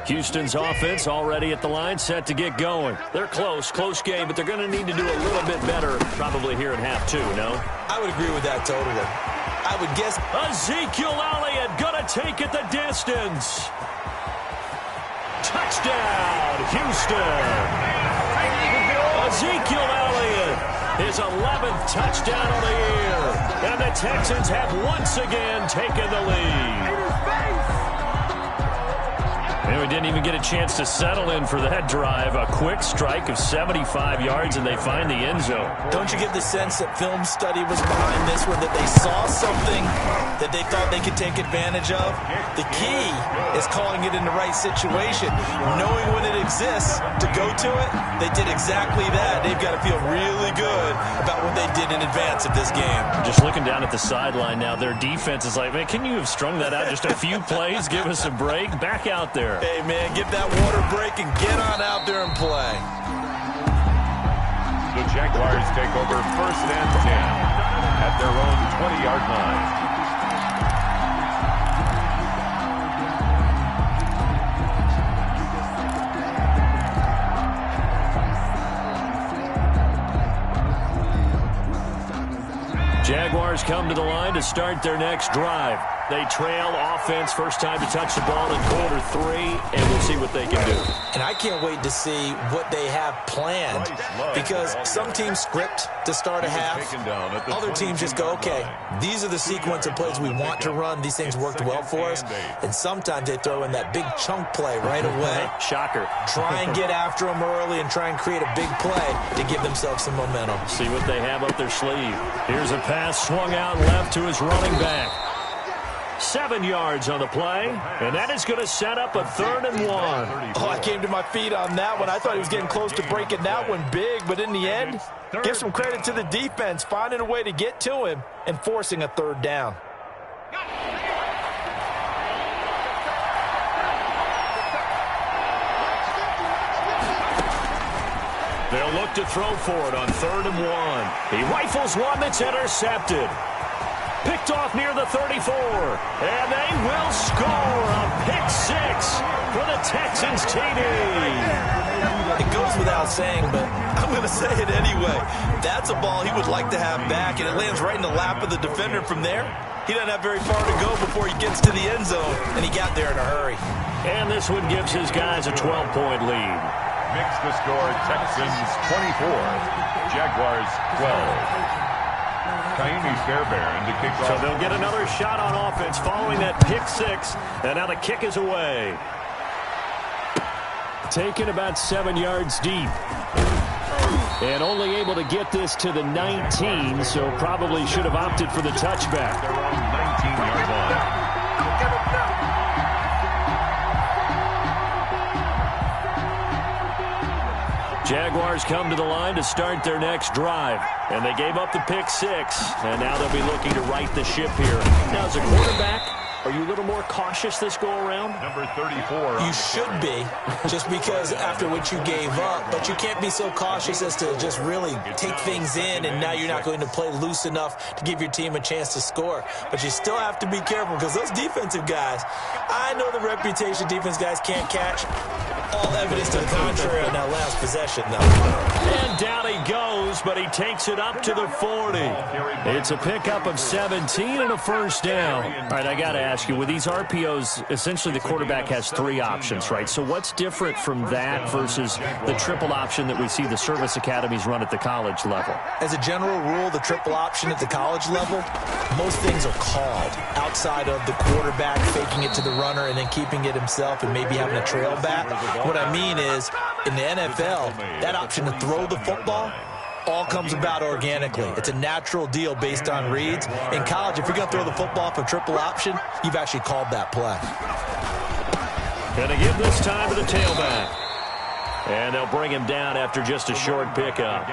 Houston's offense already at the line, set to get going. They're close game, but they're going to need to do a little bit better probably here in half two, no? I would agree with that totally. I would guess Ezekiel Elliott going to take it the distance. Touchdown, Houston. Ezekiel Elliott, his 11th touchdown of the year. And the Texans have once again taken the lead. And we didn't even get a chance to settle in for that drive. A quick strike of 75 yards, and they find the end zone. Don't you get the sense that film study was behind this one, that they saw something that they thought they could take advantage of? The key is calling it in the right situation, knowing when it exists to go to it. They did exactly that. They've got to feel really good about what they did in advance of this game. Just looking down at the sideline now, their defense is like, man, can you have strung that out just a few plays? Give us a break. Back out there. Hey, man, give that water break and get on out there and play. The Jaguars take over 1st and 10 at their own 20-yard line. Jaguars come to the line to start their next drive. They trail offense, first time to touch the ball in quarter 3, and we'll see what they can do. And I can't wait to see what they have planned, because some teams script to start a half. Other teams just go, okay, these are the sequence of plays we want to run. These things worked well for us. And sometimes they throw in that big chunk play right away. Shocker. Try and get after them early and try and create a big play to give themselves some momentum. See what they have up their sleeve. Here's a pass swung out left to his running back. 7 yards on the play, and that is going to set up a 3rd and 1. Oh, I came to my feet on that one. I thought he was getting close to breaking that one big, but in the end, give some credit to the defense, finding a way to get to him and forcing a 3rd down. They'll look to throw for it on 3rd and 1. He rifles one that's intercepted. Picked off near the 34, and they will score a pick 6 for the Texans TD. It goes without saying, but I'm going to say it anyway. That's a ball he would like to have back, and it lands right in the lap of the defender from there. He doesn't have very far to go before he gets to the end zone, and he got there in a hurry. And this one gives his guys a 12-point lead. Makes the score Texans 24, Jaguars 12. Fairbairn to kick off. So they'll get another shot on offense following that pick 6, and now the kick is away. Taken about 7 yards deep. And only able to get this to the 19, so probably should have opted for the touchback. Their own 19-yard line. Jaguars come to the line to start their next drive. And they gave up the pick 6. And now they'll be looking to right the ship here. Now, as a quarterback, are you a little more cautious this go-around? Number 34. You should be, just because after what you gave up. But you can't be so cautious as to just really take things in, and now you're not going to play loose enough to give your team a chance to score. But you still have to be careful, because those defensive guys, I know the reputation defense guys can't catch. All evidence to the contrary on that last possession, though. And down he goes, but he takes it up to the 40. It's a pickup of 17 and a first down. All right, I got to ask you, with these RPOs, essentially the quarterback has 3 options, right? So what's different from that versus the triple option that we see the service academies run at the college level? As a general rule, the triple option at the college level, most things are called outside of the quarterback faking it to the runner and then keeping it himself and maybe having a trail back. What I mean is, in the NFL, that option to throw the football all comes about organically. It's a natural deal based on reads. In college, if you're going to throw the football for triple option, you've actually called that play. Going to give this time to the tailback. And they'll bring him down after just a short pickup.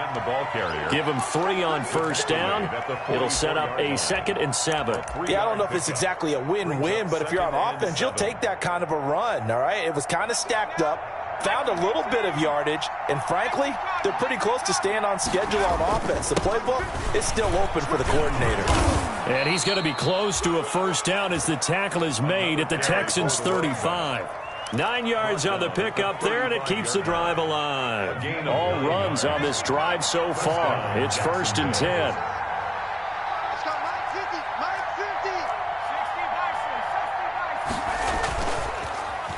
Give him 3 on first down. It'll set up a 2nd and 7. Yeah, I don't know if it's exactly a win-win, but if you're on offense, you'll take that kind of a run, all right? It was kind of stacked up. found a little bit of yardage, and frankly, they're pretty close to staying on schedule on offense. The playbook is still open for the coordinator. And he's going to be close to a first down as the tackle is made at the Texans' 35. 9 yards on the pickup there, and it keeps the drive alive. All runs on this drive so far. It's 1st and 10.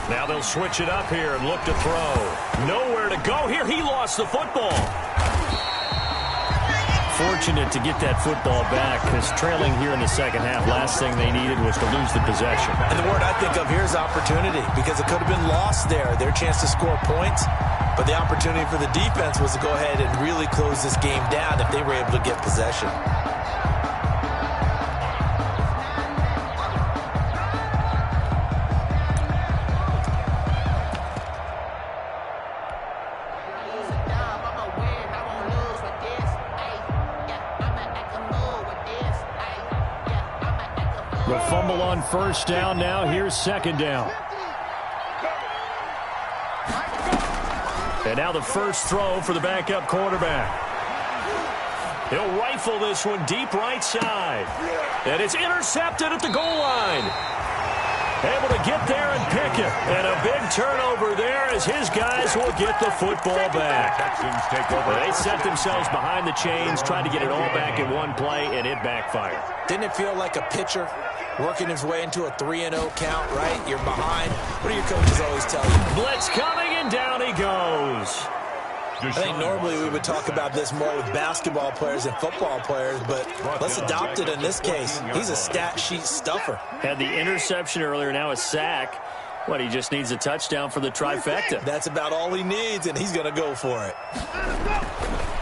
Now they'll switch it up here and look to throw. Nowhere to go here. He lost the football. Fortunate to get that football back because trailing here in the second half, last thing they needed was to lose the possession. And the word I think of here is opportunity, because it could have been lost there, their chance to score points. But the opportunity for the defense was to go ahead and really close this game down if they were able to get possession. The fumble on first down now. Here's second down. And now the first throw for the backup quarterback. He'll rifle this one deep right side. And it's intercepted at the goal line. Able to get there and pick it. And a big turnover there as his guys will get the football back. Texans take over. They set themselves behind the chains, trying to get it all back in one play, and it backfired. Didn't it feel like a pitcher working his way into a 3-0 count, right? You're behind. What do your coaches always tell you? Blitz coming, and down he goes. I think normally we would talk about this more with basketball players and football players, but let's adopt it in this case. He's a stat sheet stuffer. Had the interception earlier, now a sack. What, he just needs a touchdown for the trifecta. That's about all he needs, and he's going to go for it.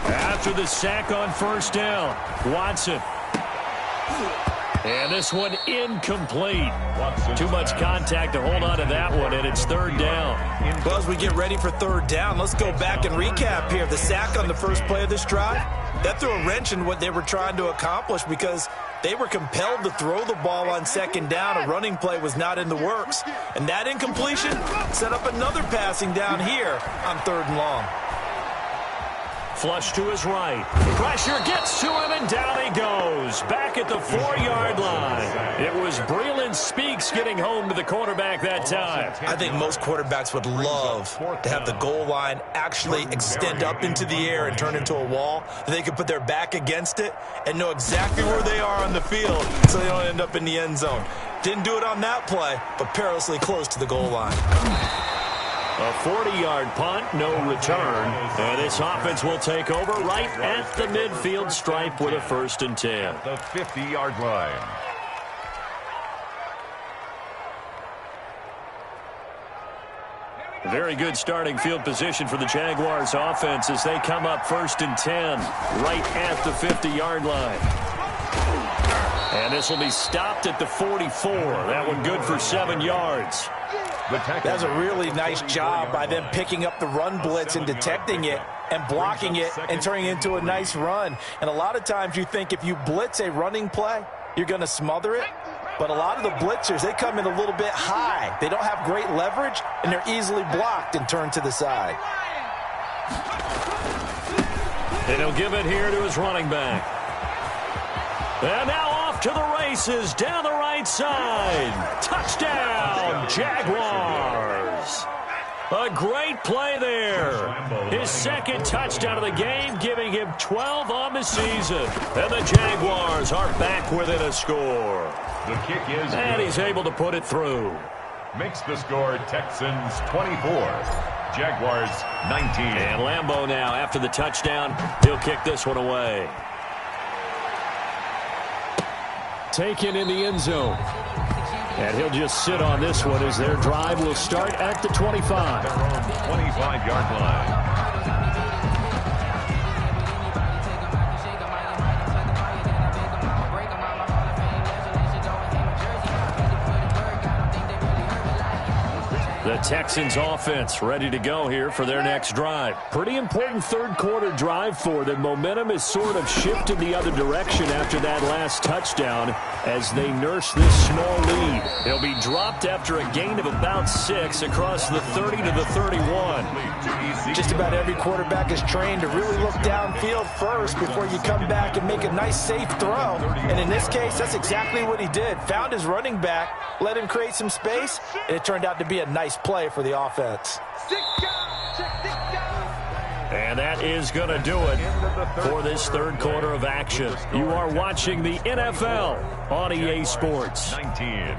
After the sack on first down, Watson. And this one incomplete. Too much contact to hold on to that one, and it's third down. Well, as we get ready for third down, let's go back and recap here. The sack on the first play of this drive, that threw a wrench in what they were trying to accomplish because they were compelled to throw the ball on second down. A running play was not in the works. And that incompletion set up another passing down here on third and long. Flush to his right. Pressure gets to him, and down he goes. Back at the 4-yard line. It was Breland Speaks getting home to the quarterback that time. I think most quarterbacks would love to have the goal line actually extend up into the air and turn into a wall. They could put their back against it and know exactly where they are on the field so they don't end up in the end zone. Didn't do it on that play, but perilously close to the goal line. A 40-yard punt, no return. And this offense will take over right at the midfield stripe with a 1st and 10. The 50-yard line. Very good starting field position for the Jaguars offense as they come up 1st and 10 right at the 50-yard line. And this will be stopped at the 44. That one good for 7 yards. That's a really nice job by them picking up the run blitz and detecting it and blocking it and turning it into a nice run. And a lot of times you think if you blitz a running play, you're going to smother it. But a lot of the blitzers, they come in a little bit high. They don't have great leverage, and they're easily blocked and turned to the side. And he'll give it here to his running back. And now off to the races down the right side. Touchdown, Jaguars. A great play there. His second touchdown of the game, giving him 12 on the season. And the Jaguars are back within a score. The kick is and he's able to put it through. Makes the score Texans 24, Jaguars 19. And Lambeau now, after the touchdown, he'll kick this one away. Taken in the end zone. And he'll just sit on this one as their drive will start at the 25. Their own 25-yard line. The Texans offense ready to go here for their next drive. Pretty important third quarter drive for them. Momentum is sort of shifted the other direction after that last touchdown as they nurse this small lead. They'll be dropped after a gain of about 6 across the 30 to the 31. Just about every quarterback is trained to really look downfield first before you come back and make a nice safe throw. And in this case, that's exactly what he did. Found his running back, let him create some space, and it turned out to be a nice play for the offense. And that is going to do it for this third quarter of action. You are watching the NFL on EA Sports. 19.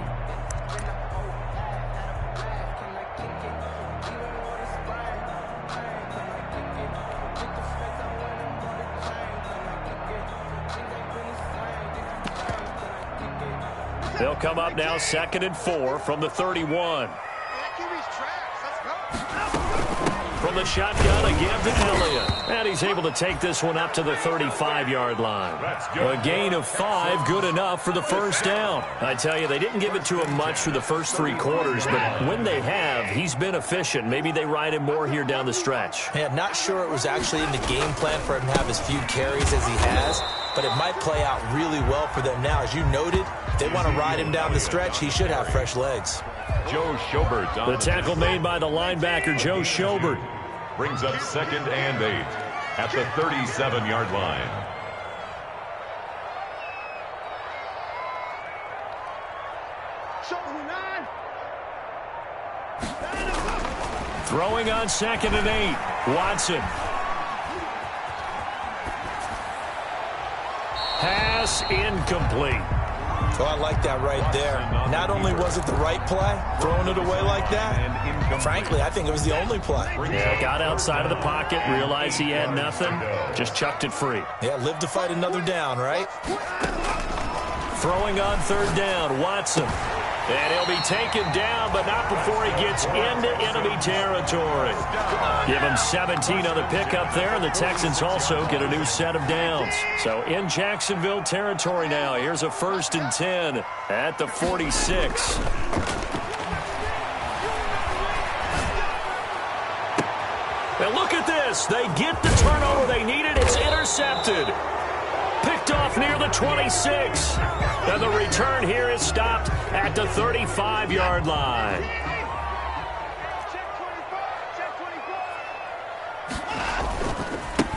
They'll come up now 2nd and 4 from the 31. From the shotgun again to Elliott. And he's able to take this one up to the 35-yard line. A gain of 5, good enough for the first down. I tell you, they didn't give it to him much for the first 3 quarters, but when they have, he's been efficient. Maybe they ride him more here down the stretch. Yeah, not sure it was actually in the game plan for him to have as few carries as he has, but it might play out really well for them now. As you noted, if they want to ride him down the stretch, he should have fresh legs. Joe Schobert. The tackle made by the linebacker, Joe Schobert. Brings up 2nd and 8 at the 37-yard line. Throwing on 2nd and 8. Watson. Pass incomplete. Oh, I like that right there. Not only was it the right play, throwing it away like that, but frankly, I think it was the only play. Yeah, got outside of the pocket, realized he had nothing, just chucked it free. Yeah, live to fight another down, right? Throwing on 3rd down, Watson. And he'll be taken down, but not before he gets into enemy territory. Give him 17 on the pickup there, and the Texans also get a new set of downs. So in Jacksonville territory now, here's a 1st and 10 at the 46. Now look at this. They get the turnover they needed. It's intercepted. Picked off near the 26. And the return here is stopped at the 35-yard line.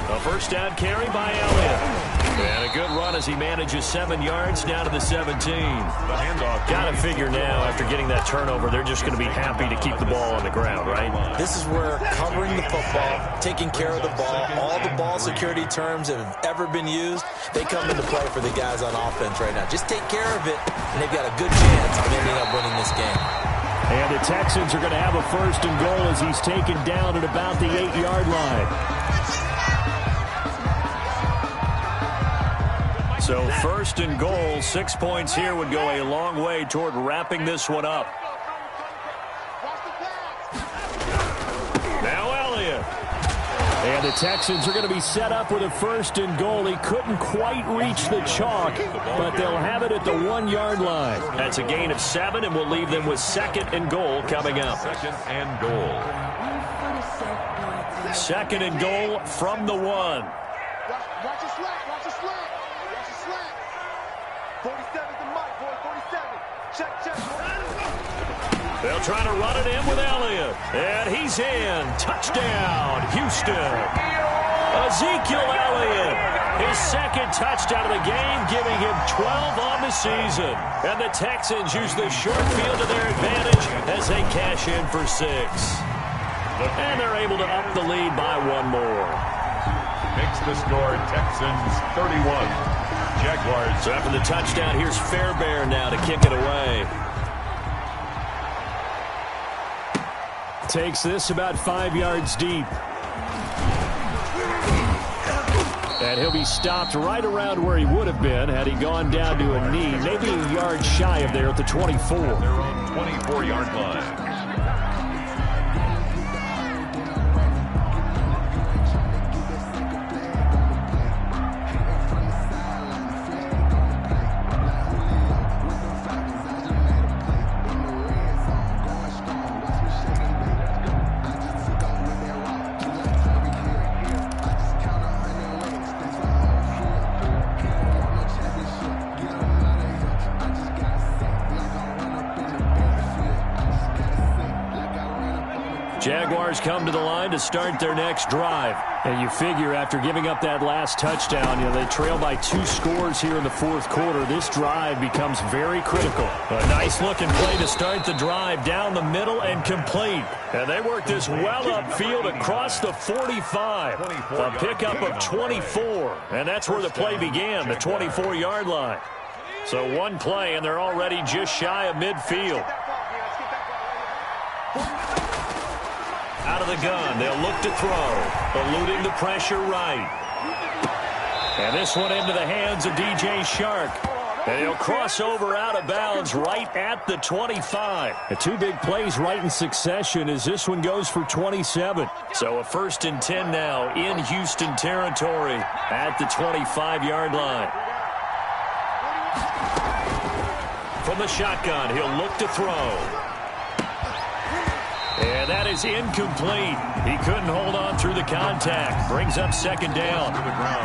A first down carry by Elliott. And a good run as he manages 7 yards down to the 17. The handoff. Got to figure now, after getting that turnover, they're just going to be happy to keep the ball on the ground, right? This is where covering the football, taking care of the ball, all the ball security terms that have ever been used, they come into play for the guys on offense right now. Just take care of it, and they've got a good chance of ending up winning this game. And the Texans are going to have a 1st and goal as he's taken down at about the 8-yard line. So 1st and goal, 6 points here would go a long way toward wrapping this one up. Now Elliott. And the Texans are going to be set up with a 1st and goal. He couldn't quite reach the chalk, but they'll have it at the 1-yard line. That's a gain of 7, and we'll leave them with 2nd and goal coming up. 2nd and goal. 2nd and goal from the 1. Watch your slack, watch your slack. 47 to Mike, boy, 47. Check. They'll try to run it in with Elliott. And he's in. Touchdown, Houston. Ezekiel Elliott, his 2nd touchdown of the game, giving him 12 on the season. And the Texans use the short field to their advantage as they cash in for 6. And they're able to up the lead by 1 more. Makes the score Texans 31. Jaguars. So after the touchdown, here's Fairbairn now to kick it away. Takes this about 5 yards deep. And he'll be stopped right around where he would have been had he gone down to a knee, maybe a yard shy of there at the 24. Their own 24-yard line. Jaguars come to the line to start their next drive. And you figure after giving up that last touchdown, they trail by 2 scores here in the fourth quarter. This drive becomes very critical. A nice-looking play to start the drive down the middle and complete. And they work this well upfield across the 45. A pickup of 24. And that's where the play began, the 24-yard line. So one play, and they're already just shy of midfield. Out of the gun, they'll look to throw, eluding the pressure right. And this one into the hands of DJ Shark. And he'll cross over out of bounds right at the 25. The 2 big plays right in succession as this one goes for 27. So a 1st and 10 now in Houston territory at the 25-yard line. From the shotgun, he'll look to throw. And that is incomplete. He couldn't hold on through the contact. Brings up 2nd down.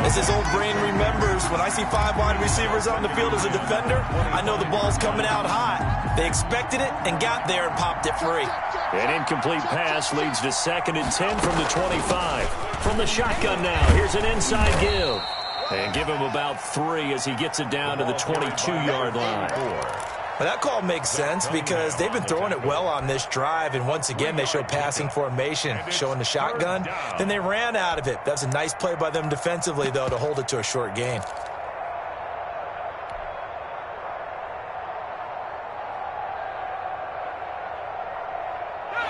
As his old brain remembers, when I see 5 wide receivers on the field as a defender, I know the ball's coming out hot. They expected it and got there and popped it free. An incomplete pass leads to 2nd and 10 from the 25. From the shotgun now, here's an inside give. And give him about 3 as he gets it down to the 22-yard line. Well, that call makes sense because they've been throwing it well on this drive, and once again they show passing formation, showing the shotgun. Then they ran out of it. That's a nice play by them defensively, though, to hold it to a short gain.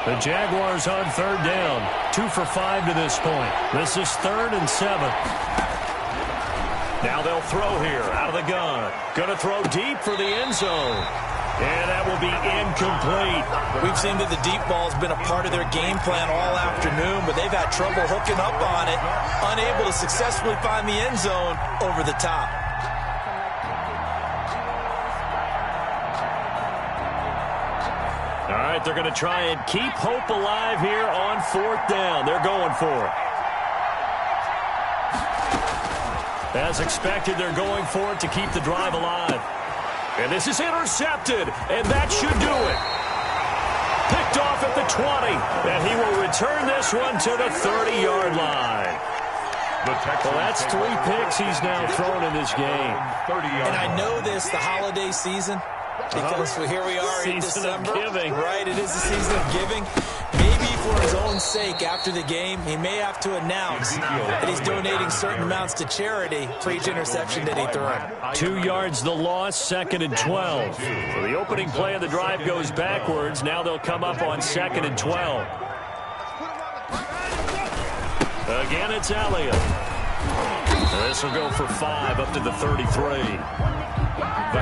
The Jaguars on 3rd down, 2 for 5 to this point. This is 3rd and 7. Now they'll throw here out of the gun. Going to throw deep for the end zone. And that will be incomplete. We've seen that the deep ball's been a part of their game plan all afternoon, but they've had trouble hooking up on it, unable to successfully find the end zone over the top. All right, they're going to try and keep hope alive here on 4th down. They're going for it. As expected, they're going for it to keep the drive alive. And this is intercepted, and that should do it. Picked off at the 20, and he will return this one to the 30-yard line. Well, that's 3 picks he's now thrown in this game. And I know this, the holiday season, because here we are in December. Giving. Right, it is the season of giving. Maybe for his own sake, after the game, he may have to announce that he's donating certain amounts to charity for each interception that he threw. 2 yards the loss, 2nd and 12. So the opening play of the drive goes backwards. Now they'll come up on 2nd and 12. Again, it's Elliott. This will go for 5 up to the 33.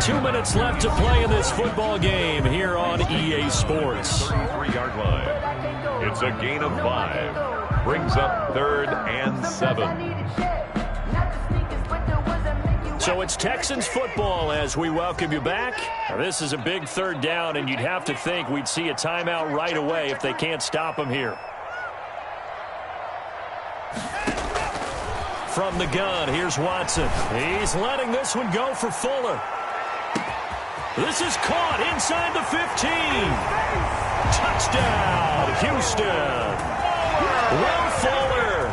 2 minutes left to play in this football game here on EA Sports. 33-yard line. It's a gain of 5. Brings up 3rd and 7. So it's Texans football as we welcome you back. Now, this is a big 3rd down, and you'd have to think we'd see a timeout right away if they can't stop him here. From the gun, here's Watson. He's letting this one go for Fuller. This is caught inside the 15. Touchdown, Houston. Will Fuller,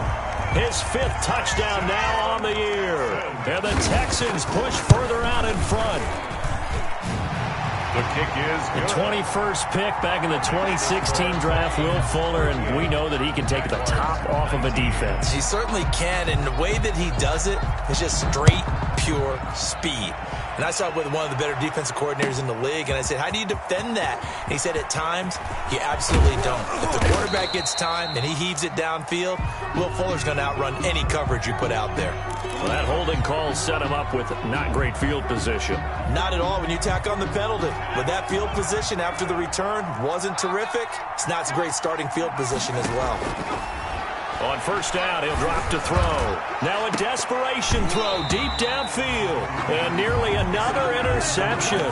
his 5th touchdown now on the year. And the Texans push further out in front. The kick is good. The 21st pick back in the 2016 draft, Will Fuller, and we know that he can take the top off of a defense. He certainly can, and the way that he does it is just straight, pure speed. And I saw it with one of the better defensive coordinators in the league, and I said, how do you defend that? And he said, at times, you absolutely don't. If the quarterback gets time and he heaves it downfield, Will Fuller's going to outrun any coverage you put out there. Well, that holding call set him up with not great field position. Not at all when you tack on the penalty. But that field position after the return wasn't terrific. It's not a great starting field position as well. On 1st down, he'll drop to throw. Now a desperation throw deep downfield. And nearly another interception.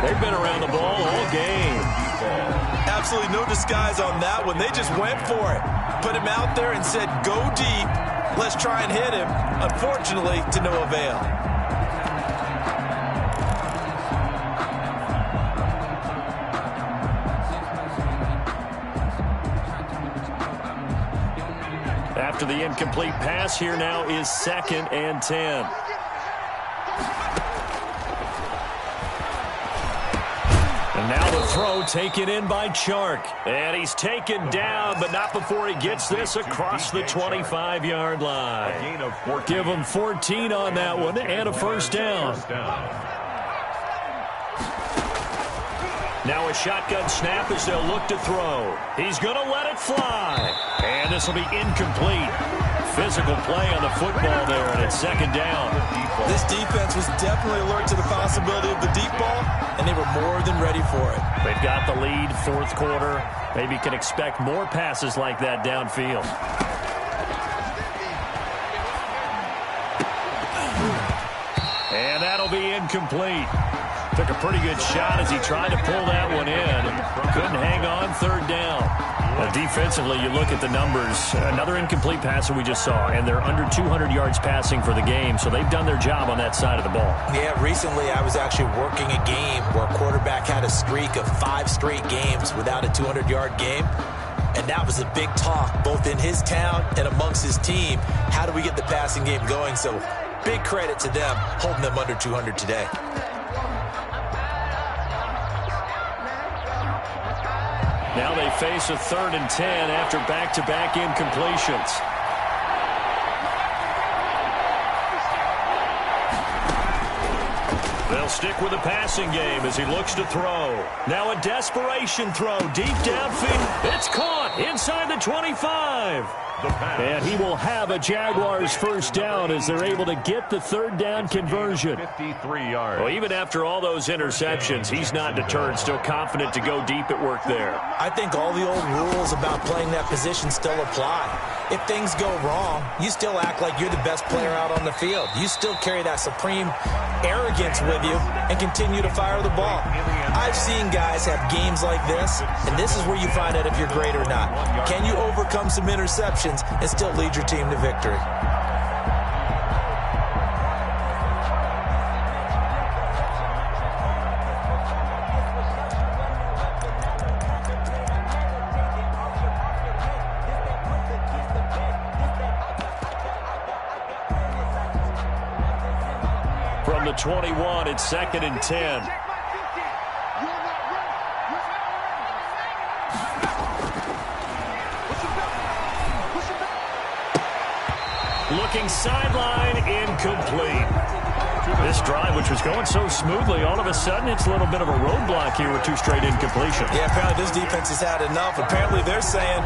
They've been around the ball all game. Absolutely no disguise on that one. They just went for it. Put him out there and said, go deep. Let's try and hit him. Unfortunately, to no avail. After the incomplete pass, here now is 2nd and 10. And now the throw taken in by Chark. And he's taken down, but not before he gets this across the 25-yard line. Give him 14 on that one and a first down. Now a shotgun snap as they'll look to throw. He's going to let it fly. And this will be incomplete. Physical play on the football there, and it's 2nd down. This defense was definitely alert to the possibility of the deep ball, and they were more than ready for it. They've got the lead, 4th quarter. Maybe can expect more passes like that downfield. And that'll be incomplete. Took a pretty good shot as he tried to pull that one in. Couldn't hang on, 3rd down. Defensively, you look at the numbers. Another incomplete passer we just saw, and they're under 200 yards passing for the game, so they've done their job on that side of the ball. Yeah, recently I was actually working a game where a quarterback had a streak of 5 straight games without a 200-yard game, and that was a big talk both in his town and amongst his team. How do we get the passing game going? So big credit to them holding them under 200 today. Now they face a 3rd and 10 after back-to-back incompletions. They'll stick with the passing game as he looks to throw. Now a desperation throw deep downfield. It's caught inside the 25. And he will have a Jaguars first down as they're able to get the 3rd down conversion. 53 yards. Well, even after all those interceptions, he's not deterred, still confident to go deep at work there. I think all the old rules about playing that position still apply. If things go wrong, you still act like you're the best player out on the field. You still carry that supreme arrogance with you and continue to fire the ball. I've seen guys have games like this, and this is where you find out if you're great or not. Can you overcome some interceptions and still lead your team to victory? From the 21, it's 2nd and 10. Looking sideline, incomplete. This drive, which was going so smoothly, all of a sudden it's a little bit of a roadblock here with 2 straight incompletions. Yeah, apparently this defense has had enough. Apparently they're saying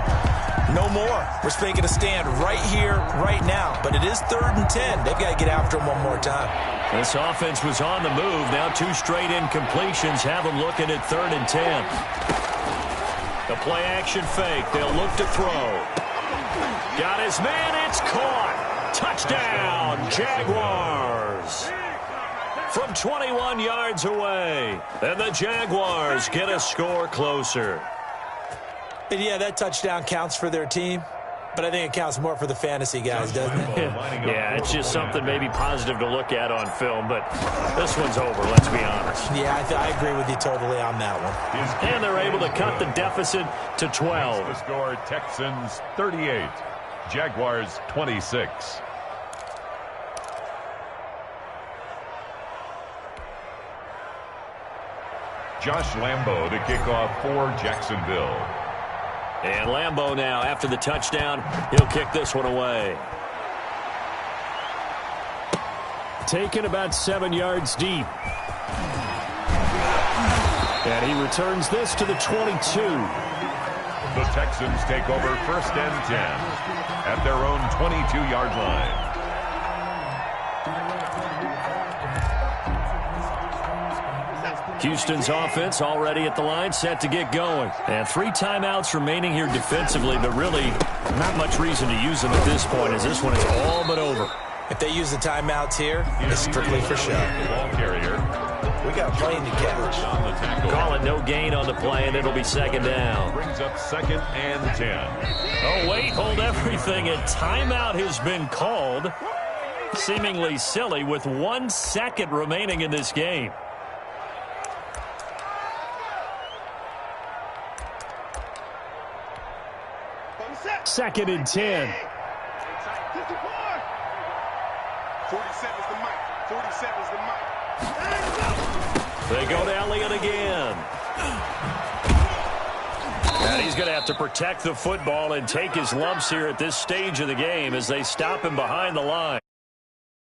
no more. We're making a stand right here, right now. But it is 3rd and 10. They've got to get after him one more time. This offense was on the move. Now 2 straight incompletions have them looking at 3rd and 10. The play action fake. They'll look to throw. Got his man. It's caught. Touchdown, Jaguars. From 21 yards away. And the Jaguars get a score closer. And yeah, that touchdown counts for their team, but I think it counts more for the fantasy guys, doesn't it? Yeah, it's just something maybe positive to look at on film, but this one's over, let's be honest. Yeah, I agree with you totally on that one. And they're able to cut the deficit to 12. The score, Texans 38, Jaguars 26. Josh Lambo to kick off for Jacksonville. And Lambo now, after the touchdown, he'll kick this one away. Taken about 7 yards deep. And he returns this to the 22. The Texans take over 1st and 10 at their own 22-yard line. Houston's offense already at the line, set to get going. And 3 timeouts remaining here defensively, but really not much reason to use them at this point, as this one is all but over. If they use the timeouts here, it's strictly for show. The ball carrier. We got a plane to catch. Call it no gain on the play, and it'll be 2nd down. Brings up 2nd and 10. Oh, wait, hold everything. A timeout has been called. Seemingly silly with 1 second remaining in this game. Second and 10. 47's the mic. 47's the mic. They go to Elliott again. And he's going to have to protect the football and take his lumps here at this stage of the game as they stop him behind the line.